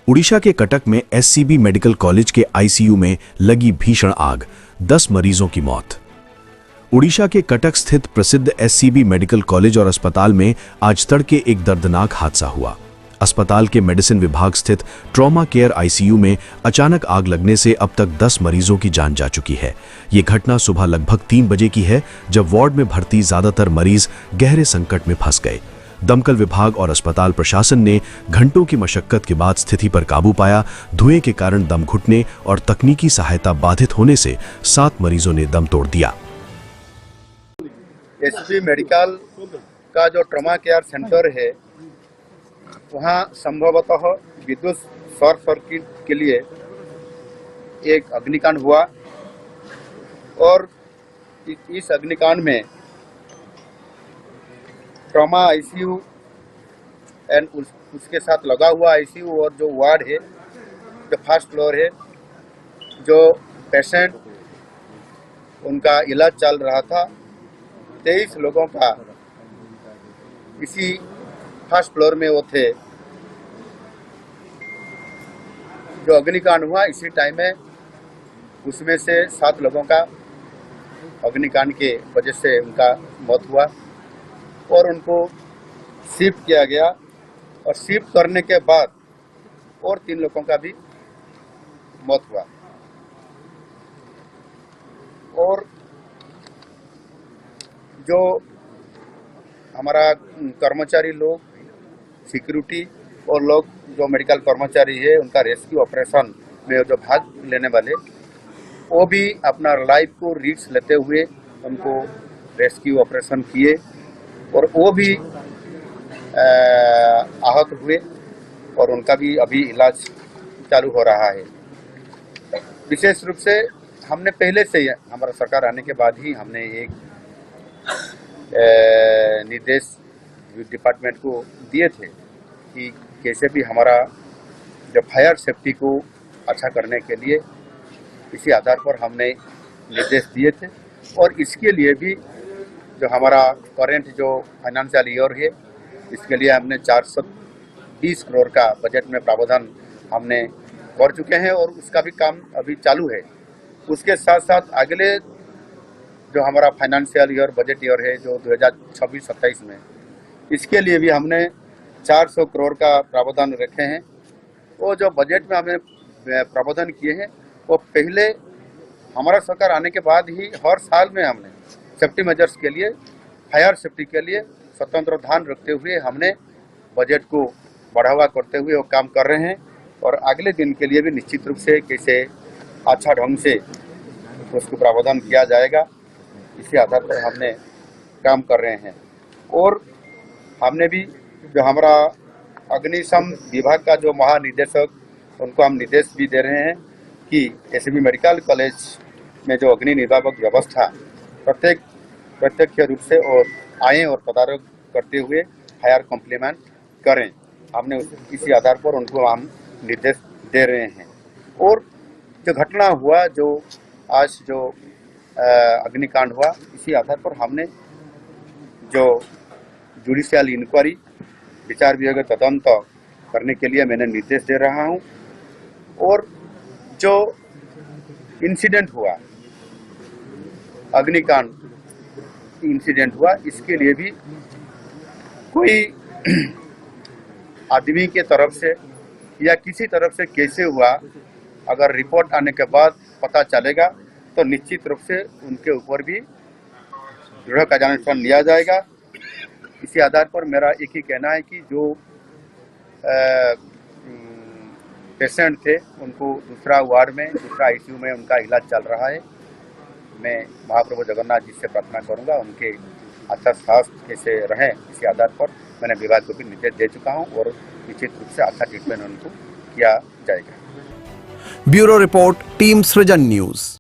उड़ीसा के कटक में SCB medical college के आईसीयू में लगी भीषण आग, 10 मरीजों की मौत। उड़ीसा के कटक स्थित प्रसिद्ध एससीबी मेडिकल कॉलेज और अस्पताल में आज तड़के एक दर्दनाक हादसा हुआ। अस्पताल के मेडिसिन विभाग स्थित ट्रॉमा केयर आईसीयू में अचानक आग लगने से अब तक 10 मरीजों की जान जा चुकी है। ये घटना सुबह लगभग 3 बजे की है, जब वार्ड में भर्ती ज्यादातर मरीज गहरे संकट में फंस गए। दमकल विभाग और अस्पताल प्रशासन ने घंटों की मशक्कत के बाद स्थिति पर काबू पाया। धुएं के कारण दम घुटने और तकनीकी सहायता बाधित होने से 7 मरीजों ने दम तोड़ दिया। एससीबी मेडिकल का जो ट्रॉमा केयर सेंटर है, वहाँ संभवतः विद्युत शॉर्ट सर्किट के लिए एक अग्निकांड हुआ और इस अग्निकांड में ट्रॉमा आईसीयू एंड उसके साथ लगा हुआ आईसीयू और जो वार्ड है, जो फर्स्ट फ्लोर है, जो पेशेंट उनका इलाज चल रहा था, 23 लोगों का इसी फर्स्ट फ्लोर में वो थे। जो अग्निकांड हुआ इसी टाइम में उसमें से 7 लोगों का अग्निकांड के वजह से उनका मौत हुआ और उनको शिफ्ट किया गया और शिफ्ट करने के बाद और 3 लोगों का भी मौत हुआ। और जो हमारा कर्मचारी लोग, सिक्योरिटी और लोग जो मेडिकल कर्मचारी है, उनका रेस्क्यू ऑपरेशन में जो भाग लेने वाले, वो भी अपना लाइफ को रिस्क लेते हुए उनको रेस्क्यू ऑपरेशन किए और वो भी आहत हुए और उनका भी अभी इलाज चालू हो रहा है। विशेष रूप से हमने पहले से ही, हमारा सरकार आने के बाद ही हमने एक निर्देश डिपार्टमेंट को दिए थे कि कैसे भी हमारा जो फायर सेफ्टी को अच्छा करने के लिए इसी आधार पर हमने निर्देश दिए थे और इसके लिए भी जो हमारा करेंट जो फाइनेंशियल ईयर है, इसके लिए हमने 420 करोड़ का बजट में प्रावधान हमने कर चुके हैं और उसका भी काम अभी चालू है। उसके साथ साथ अगले जो हमारा फाइनेंशियल ईयर बजट ईयर है, जो 2026-27 में, इसके लिए भी हमने 400 करोड़ का प्रावधान रखे हैं। वो जो बजट में हमने प्रावधान किए हैं, वो पहले हमारा सरकार आने के बाद ही हर साल में हमने सेफ्टी मेजर्स के लिए, फायर सेफ्टी के लिए स्वतंत्र ध्यान रखते हुए हमने बजट को बढ़ावा करते हुए वो काम कर रहे हैं और अगले दिन के लिए भी निश्चित रूप से कैसे अच्छा ढंग से उसको प्रावधान किया जाएगा, इसी आधार पर हमने काम कर रहे हैं। और हमने भी जो हमारा अग्निशम विभाग का जो महानिदेशक, उनको हम निर्देश भी दे रहे हैं कि एससीबी मेडिकल कॉलेज में जो अग्नि निर्वापक व्यवस्था प्रत्यक्ष रूप से और आए और तदारक करते हुए फायर कॉम्प्लीमेंट करें। हमने इसी आधार पर उनको हम निर्देश दे रहे हैं। और जो घटना हुआ, जो आज जो अग्निकांड हुआ, इसी आधार पर हमने जो जुडिशियल इंक्वायरी, विचार विभाग तदंत करने के लिए मैंने निर्देश दे रहा हूं। और जो इंसिडेंट हुआ, अग्निकांड इंसिडेंट हुआ, इसके लिए भी कोई आदमी के तरफ से या किसी तरफ से कैसे हुआ, अगर रिपोर्ट आने के बाद पता चलेगा तो निश्चित रूप से उनके ऊपर भी दृढ़ कार्यानुष्ठान लिया जाएगा। इसी आधार पर मेरा एक ही कहना है कि जो पेशेंट थे, उनको दूसरा वार्ड में, दूसरा आईसीयू में उनका इलाज चल रहा है। मैं महाप्रभु जगन्नाथ जी से प्रार्थना करूंगा उनके अच्छा स्वास्थ्य कैसे रहें, इसी आधार पर मैंने विभाग को भी निर्देश दे चुका हूं और निश्चित रूप से अच्छा ट्रीटमेंट उनको किया जाएगा। ब्यूरो रिपोर्ट, टीम सृजन न्यूज।